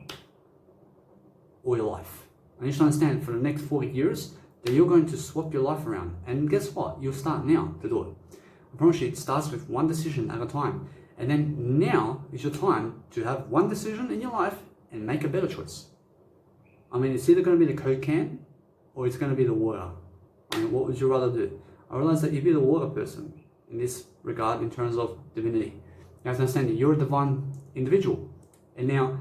all your life. I need you to understand for the next 40 years that you're going to swap your life around. And guess what? You'll start now to do it. I promise you, it starts with one decision at a time. And then now is your time to have one decision in your life and make a better choice. I mean, it's either going to be the Coke can or it's going to be the water. I mean, what would you rather do? I realize that you'd be the water person in this regard in terms of divinity. You have to understand that you're a divine individual. And now,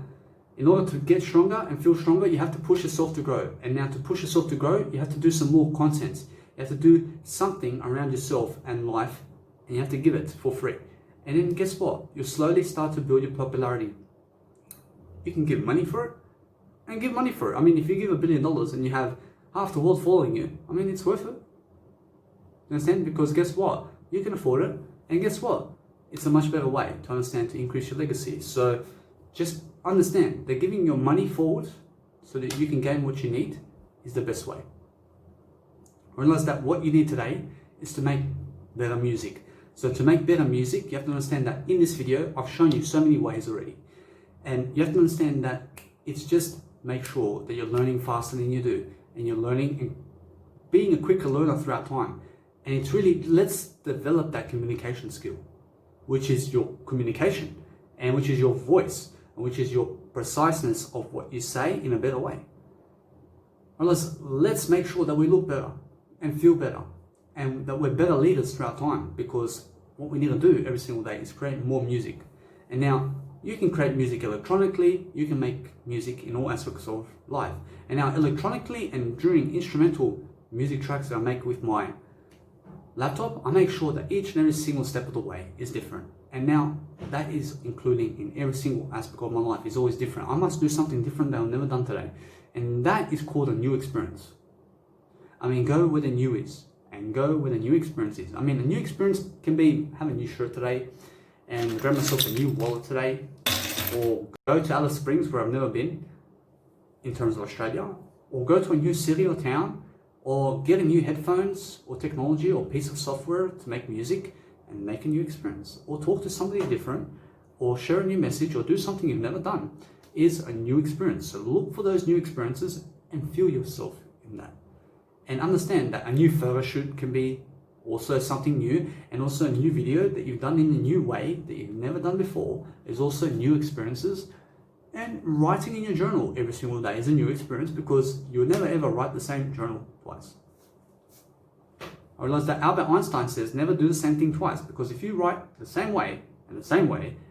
in order to get stronger and feel stronger, you have to push yourself to grow. And now to push yourself to grow, you have to do some more content. You have to do something around yourself and life, and you have to give it for free. And then guess what? You'll slowly start to build your popularity. You can give money for it, and give money for it. I mean, if you give $1 billion and you have half the world following you, I mean, it's worth it. You understand? Because guess what? You can afford it, and guess what? It's a much better way to understand to increase your legacy. So just understand that giving your money forward so that you can gain what you need is the best way. Realize that what you need today is to make better music. So to make better music, you have to understand that in this video, I've shown you so many ways already. And you have to understand that it's just make sure that you're learning faster than you do. And you're learning and being a quicker learner throughout time. And it's really, let's develop that communication skill, which is your communication and which is your voice and which is your preciseness of what you say in a better way. Let's make sure that we look better and feel better and that we're better leaders throughout time, because what we need to do every single day is create more music. And now you can create music electronically, you can make music in all aspects of life. And now electronically and during instrumental music tracks that I make with my laptop, I make sure that each and every single step of the way is different. And now that is including in every single aspect of my life is always different. I must do something different that I've never done today. And that is called a new experience. I mean, go where the new is and go where the new experience is. I mean, a new experience can be have a new shirt today and grab myself a new wallet today, or go to Alice Springs where I've never been in terms of Australia, or go to a new city or town, or get a new headphones or technology or piece of software to make music and make a new experience, or talk to somebody different, or share a new message, or do something you've never done is a new experience. So look for those new experiences and feel yourself in that. And understand that a new photo shoot can be also something new, and also a new video that you've done in a new way that you've never done before is also new experiences. And writing in your journal every single day is a new experience, because you'll never ever write the same journal twice. I realize that Albert Einstein says never do the same thing twice, because if you write the same way,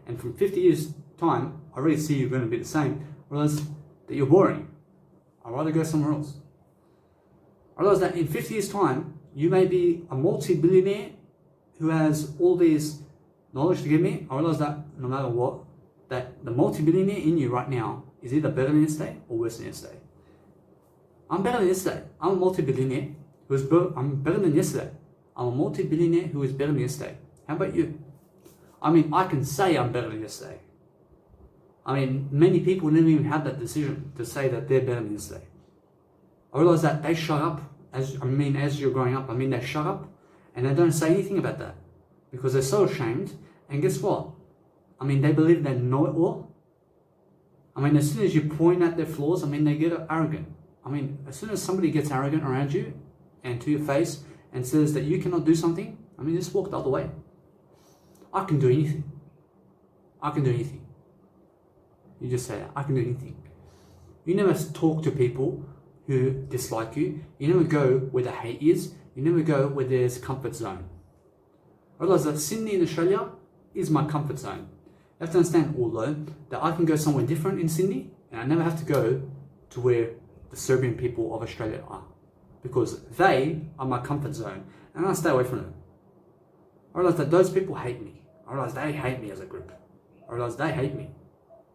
and from 50 years time, I already see you're going to be the same, I realize that you're boring. I'd rather go somewhere else. I realize that in 50 years time, you may be a multi-billionaire who has all this knowledge to give me. I realize that no matter what, that the multi-billionaire in you right now is either better than yesterday or worse than yesterday. I'm better than yesterday. I'm a multi-billionaire I'm better than yesterday. I'm a multi-billionaire who is better than yesterday. How about you? I mean, I can say I'm better than yesterday. I mean, many people never even have that decision to say that they're better than yesterday. I realize that they shut up as you're growing up. I mean, they shut up and they don't say anything about that because they're so ashamed. And guess what? I mean, they believe they know it all. I mean, as soon as you point at their flaws, I mean, they get arrogant. I mean, as soon as somebody gets arrogant around you and to your face and says that you cannot do something, I mean, just walk the other way. I can do anything. I can do anything. You just say, I can do anything. You never talk to people who dislike you. You never go where the hate is. You never go where there's comfort zone. I realize that Sydney in Australia is my comfort zone. You have to understand, although, that I can go somewhere different in Sydney, and I never have to go to where the Serbian people of Australia are, because they are my comfort zone, and I stay away from them. I realize that those people hate me. I realize they hate me as a group. I realize they hate me.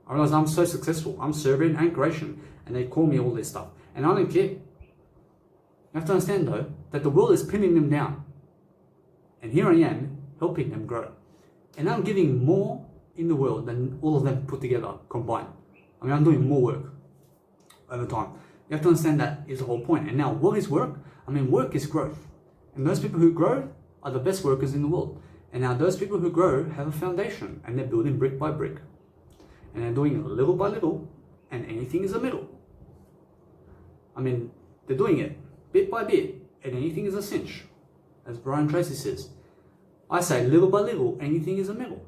I realize I'm so successful. I'm Serbian and Croatian, and they call me all this stuff, and I don't care. You have to understand, though, that the world is pinning them down, and here I am helping them grow, and I'm giving more in the world than all of them put together combined. I mean, I'm doing more work over time. You have to understand that is the whole point. And now, what is work? I mean, work is growth. And those people who grow are the best workers in the world. And now those people who grow have a foundation, and they're building brick by brick. And they're doing little by little, and anything is a middle. I mean, they're doing it bit by bit, and anything is a cinch. As Brian Tracy says. I say little by little, anything is a middle.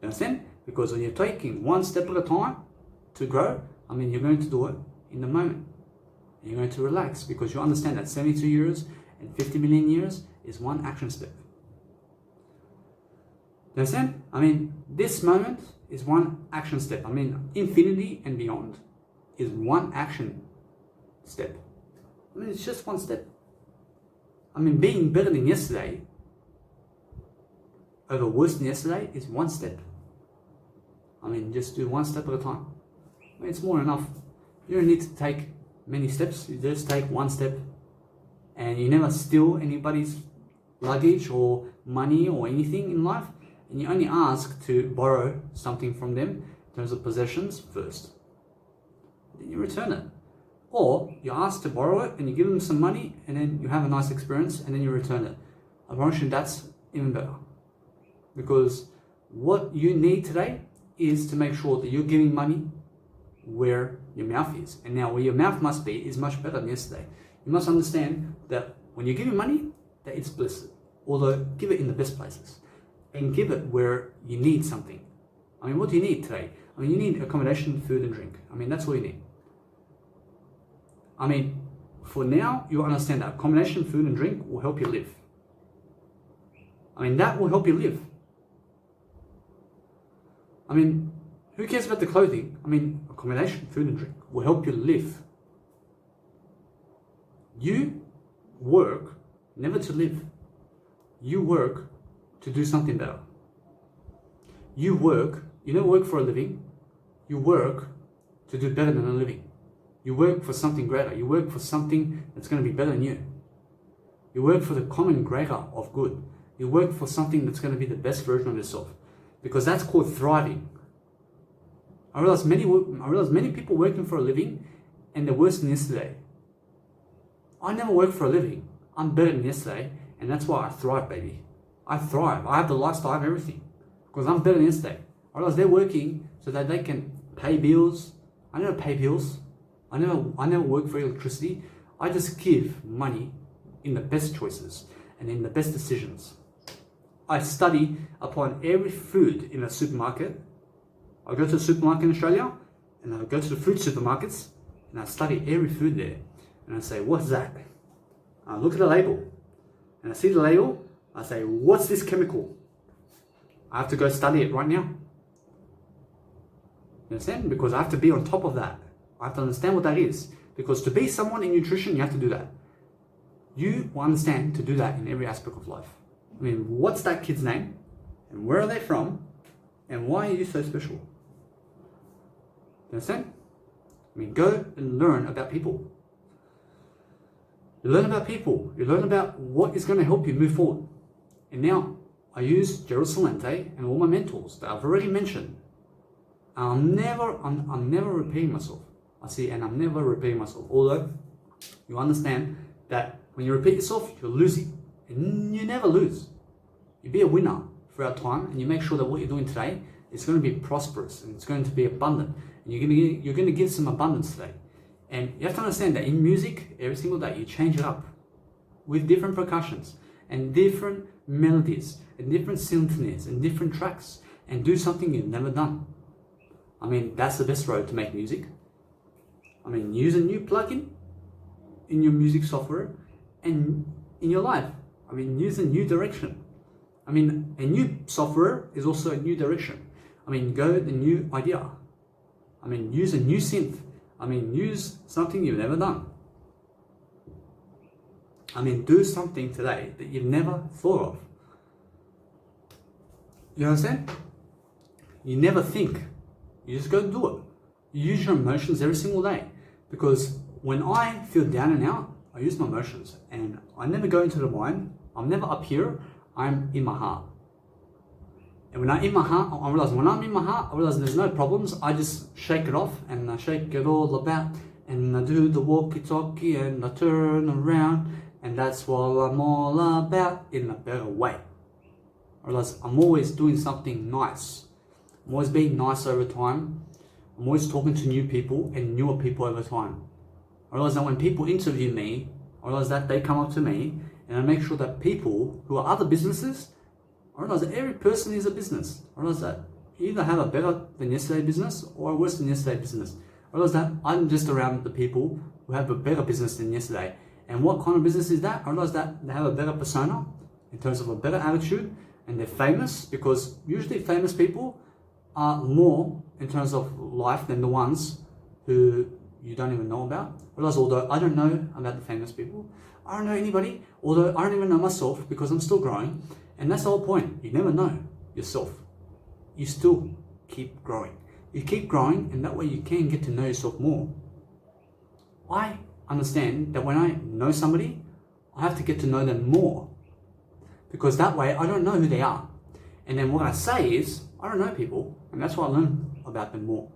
You understand? Because when you're taking one step at a time to grow, I mean, you're going to do it in the moment. And you're going to relax because you understand that 72 years and 50 million years is one action step. You understand? I mean, this moment is one action step. I mean, infinity and beyond is one action step. I mean, it's just one step. I mean, being better than yesterday over worse than yesterday is one step. I mean, just do one step at a time. I mean, it's more than enough. You don't need to take many steps. You just take one step, and you never steal anybody's luggage or money or anything in life, and you only ask to borrow something from them in terms of possessions first. Then you return it. Or you ask to borrow it and you give them some money and then you have a nice experience and then you return it. I promise you that's even better. Because what you need today is to make sure that you're giving money where your mouth is. And now where your mouth must be is much better than yesterday. You must understand that when you're giving money, that it's blessed. Although give it in the best places. And give it where you need something. I mean, what do you need today? I mean, you need accommodation, food and drink. I mean, that's what you need. I mean, for now, you understand that accommodation, food and drink will help you live. I mean, that will help you live. I mean, who cares about the clothing? I mean, accommodation, food and drink will help you live. You work never to live. You work to do something better. You don't work for a living. You work to do better than a living. You work for something greater. You work for something that's going to be better than you. You work for the common greater of good. You work for something that's going to be the best version of yourself. Because that's called thriving. I realize many people working for a living and they're worse than yesterday. I never work for a living. I'm better than yesterday, and that's why I thrive, baby. I thrive. I have the lifestyle, I have everything. Because I'm better than yesterday. I realize they're working so that they can pay bills. I never pay bills. I never work for electricity. I just give money in the best choices and in the best decisions. I study upon every food in a supermarket. I go to a supermarket in Australia and I go to the food supermarkets and I study every food there. And I say, what's that? I look at the label and I see the label. I say, what's this chemical? I have to go study it right now. You understand? Because I have to be on top of that. I have to understand what that is. Because to be someone in nutrition, you have to do that. You will understand to do that in every aspect of life. I mean, what's that kid's name? And where are they from? And why are you so special? You understand? I mean, go and learn about people. You learn about people. You learn about what is going to help you move forward. And now, I use Gerald Salente and all my mentors that I've already mentioned. I'm never repeating myself. I'm never repeating myself. Although, you understand that when you repeat yourself, you're losing. And you never lose. You be a winner throughout time, and you make sure that what you're doing today is going to be prosperous and it's going to be abundant. And you're going to give some abundance today. And you have to understand that in music, every single day, you change it up with different percussions and different melodies and different symphonies and different tracks and do something you've never done. I mean, that's the best road to make music. I mean, use a new plugin in your music software and in your life. I mean, use a new direction. I mean, a new software is also a new direction. I mean, go with a new idea. I mean, use a new synth. I mean, use something you've never done. I mean, do something today that you've never thought of. You understand? You never think. You just go and do it. You use your emotions every single day. Because when I feel down and out, I use my emotions. And I never go into the mind. I'm never up here. I'm in my heart. And when I'm in my heart, I realize when I'm in my heart, I realize there's no problems. I just shake it off and I shake it all about. And I do the walkie-talkie and I turn around. And that's what I'm all about in a better way. I realize I'm always doing something nice. I'm always being nice over time. I'm always talking to new people and newer people over time. I realize that when people interview me, I realize that they come up to me and I make sure that people who are other businesses, I realize that every person is a business. I realize that you either have a better than yesterday business or a worse than yesterday business. I realize that I'm just around the people who have a better business than yesterday. And what kind of business is that? I realize that they have a better persona in terms of a better attitude, and they're famous, because usually famous people are more in terms of life than the ones who you don't even know about. I realize, although I don't know about the famous people, I don't know anybody, although I don't even know myself, because I'm still growing. And that's the whole point. You never know yourself. You still keep growing. You keep growing, and that way you can get to know yourself more. I understand that when I know somebody, I have to get to know them more, because that way I don't know who they are. And then what I say is, I don't know people, and that's why I learn about them more.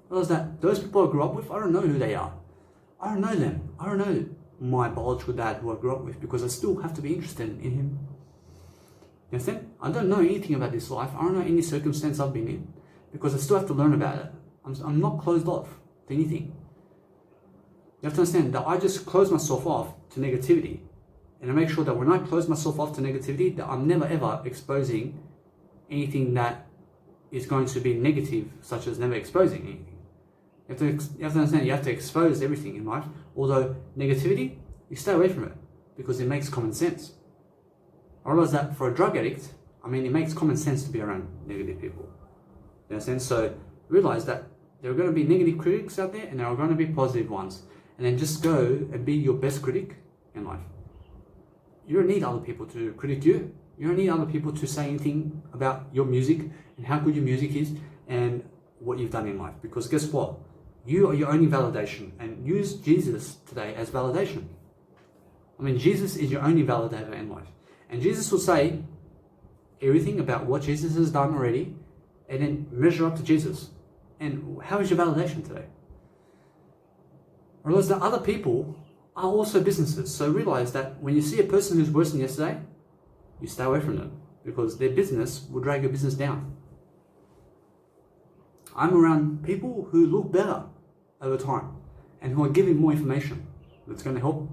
Because that those people I grew up with, I don't know who they are. I don't know them. I don't know my biological dad who I grew up with, because I still have to be interested in him. You understand? I don't know anything about this life. I don't know any circumstance I've been in, because I still have to learn about it. I'm not closed off to anything. You have to understand that I just close myself off to negativity. And I make sure that when I close myself off to negativity, that I'm never ever exposing anything that is going to be negative, such as never exposing anything. You have to understand, you have to expose everything in life. Although negativity, you stay away from it, because it makes common sense. I realize that for a drug addict, it makes common sense to be around negative people. You understand? So realize that there are going to be negative critics out there, and there are going to be positive ones. And then just go and be your best critic in life. You don't need other people to critique you. You don't need other people to say anything about your music and how good your music is and what you've done in life. Because guess what? You are your only validation, and use Jesus today as validation. Jesus is your only validator in life. And Jesus will say everything about what Jesus has done already, and then measure up to Jesus. And how is your validation today? Realize that other people are also businesses. So realize that when you see a person who's worse than yesterday, you stay away from them, because their business will drag your business down. I'm around people who look better over time and who are giving more information that's going to help.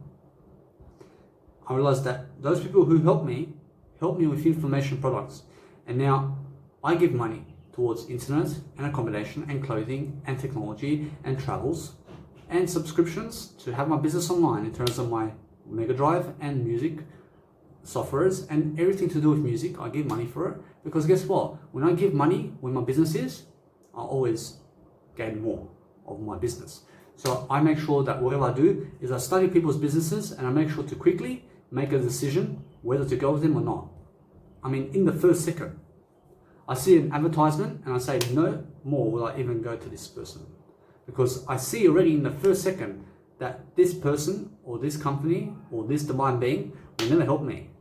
I realized that those people who help me with information products. And now I give money towards internet and accommodation and clothing and technology and travels and subscriptions to have my business online in terms of my Mega Drive and music softwares and everything to do with music. I give money for it, because guess what? When I give money, when my business is, I always gain more of my business. So I make sure that whatever I do is I study people's businesses, and I make sure to quickly make a decision whether to go with them or not. In the first second. I see an advertisement and I say, no more will I even go to this person. Because I see already in the first second that this person or this company or this divine being will never help me.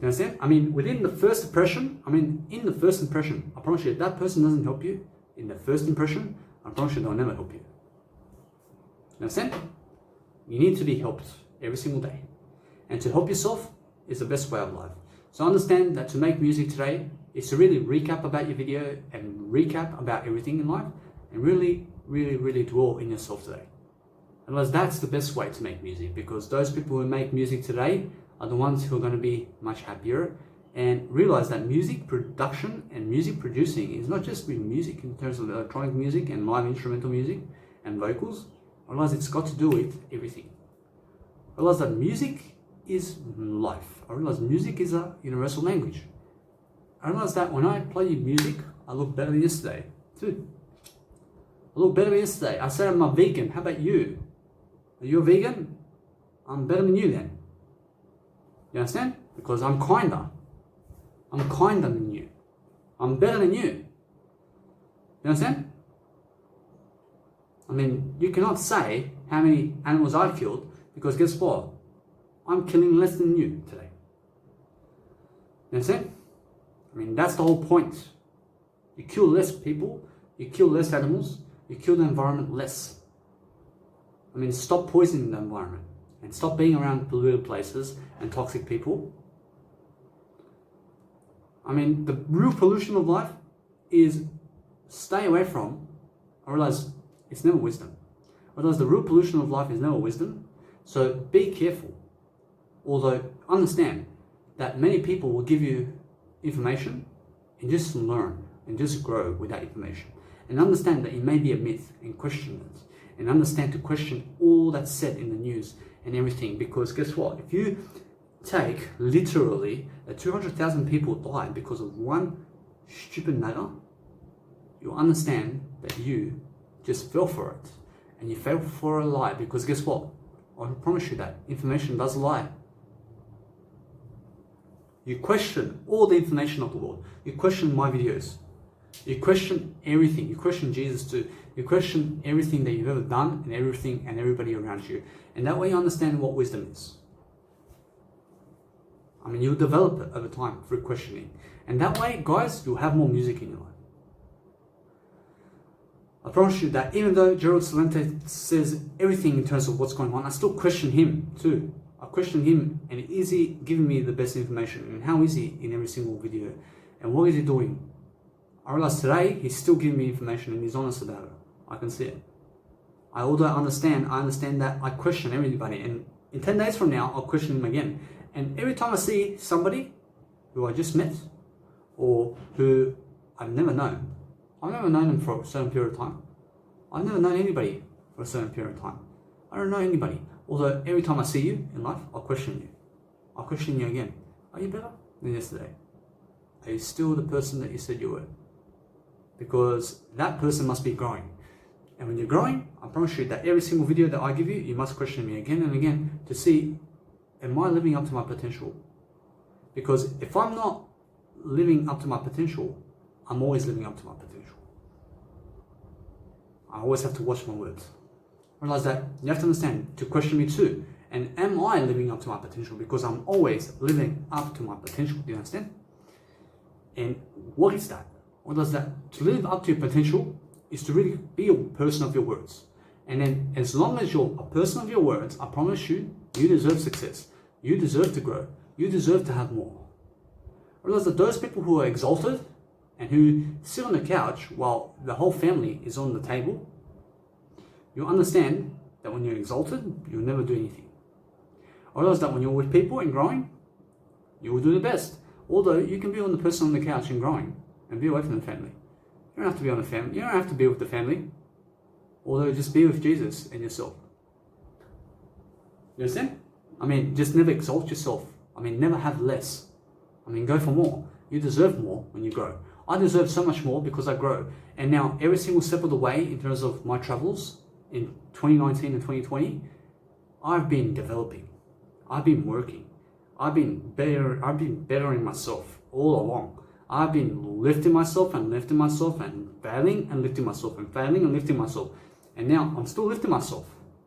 You understand? Within the first impression, in the first impression, I promise you, if that person doesn't help you, in the first impression, I promise you they'll never help you. You understand? You need to be helped every single day. And to help yourself is the best way of life. So understand that to make music today is to really recap about your video and recap about everything in life, and really, really, really dwell in yourself today. Otherwise, that's the best way to make music, because those people who make music today are the ones who are going to be much happier, and realize that music production and music producing is not just with music in terms of electronic music and live instrumental music and vocals. I realize it's got to do with everything. I realize that music is life. I realize music is a universal language. I realize that when I play music, I look better than yesterday too. I look better than yesterday. I said I'm a vegan. How about you? Are you a vegan? I'm better than you then. You understand? Because I'm kinder. I'm kinder than you. I'm better than you. You understand? You cannot say how many animals I've killed, because guess what? I'm killing less than you today. You understand? That's the whole point. You kill less people, you kill less animals, you kill the environment less. Stop poisoning the environment and stop being around polluted places and toxic people. The real pollution of life is stay away from. I realize it's never wisdom. I realize the real pollution of life is never wisdom. So be careful. Although understand that many people will give you information and just learn and just grow with that information. And understand that it may be a myth and question it. and understand to question all that's said in the news and everything. Because guess what? If you take literally 200,000 people died because of one stupid matter, you'll understand that you just fell for it. And you fell for a lie, because guess what? I promise you that information does lie. You question all the information of the world. You question my videos. You question everything. You question Jesus too. You question everything that you've ever done and everything and everybody around you. And that way you understand what wisdom is. I mean, you'll develop it over time through questioning. And that way, guys, you'll have more music in your life. I promise you that even though Gerald Celente says everything in terms of what's going on, I still question him too. I question him, and is he giving me the best information? And how is he in every single video? And what is he doing? I realize today he's still giving me information and he's honest about it. I can see it. I understand that I question everybody, and in 10 days from now, I'll question him again. And every time I see somebody who I just met or who I've never known him for a certain period of time. I've never known anybody for a certain period of time. I don't know anybody. Although every time I see you in life, I'll question you. I'll question you again. Are you better than yesterday? Are you still the person that you said you were? Because that person must be growing. And when you're growing, I promise you that every single video that I give you, you must question me again and again to see, am I living up to my potential? Because if I'm not living up to my potential, I'm always living up to my potential. I always have to watch my words. Realize that you have to understand to question me too. And am I living up to my potential? Because I'm always living up to my potential. Do you understand? And what is that? What does that? To live up to your potential is to really be a person of your words. And then as long as you're a person of your words, I promise you, you deserve success. You deserve to grow. You deserve to have more. Realize that those people who are exalted and who sit on the couch while the whole family is on the table, you understand that when you're exalted, you'll never do anything. Or else that when you're with people and growing, you will do the best. Although you can be on the person on the couch and growing and be away from the family. You don't have to be on the family. You don't have to be with the family. Although just be with Jesus and yourself. You understand? I mean, just never exalt yourself. I mean, never have less. I mean, go for more. You deserve more when you grow. I deserve so much more because I grow. And now every single step of the way in terms of my travels in 2019 and 2020, I've been developing. I've been working. I've been bettering myself all along. I've been lifting myself and failing and lifting myself and failing and lifting myself. And now I'm still lifting myself.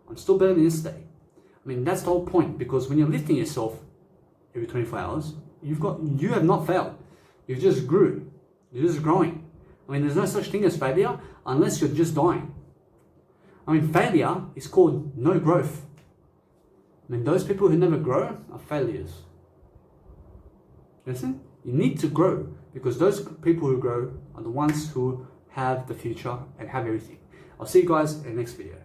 I'm still better than yesterday. I mean, that's the whole point, because when you're lifting yourself every 24 hours, you have not failed. You've just grew. You're just growing. I mean, there's no such thing as failure unless you're just dying. I mean, failure is called no growth. I mean, those people who never grow are failures. Listen, you need to grow, because those people who grow are the ones who have the future and have everything. I'll see you guys in the next video.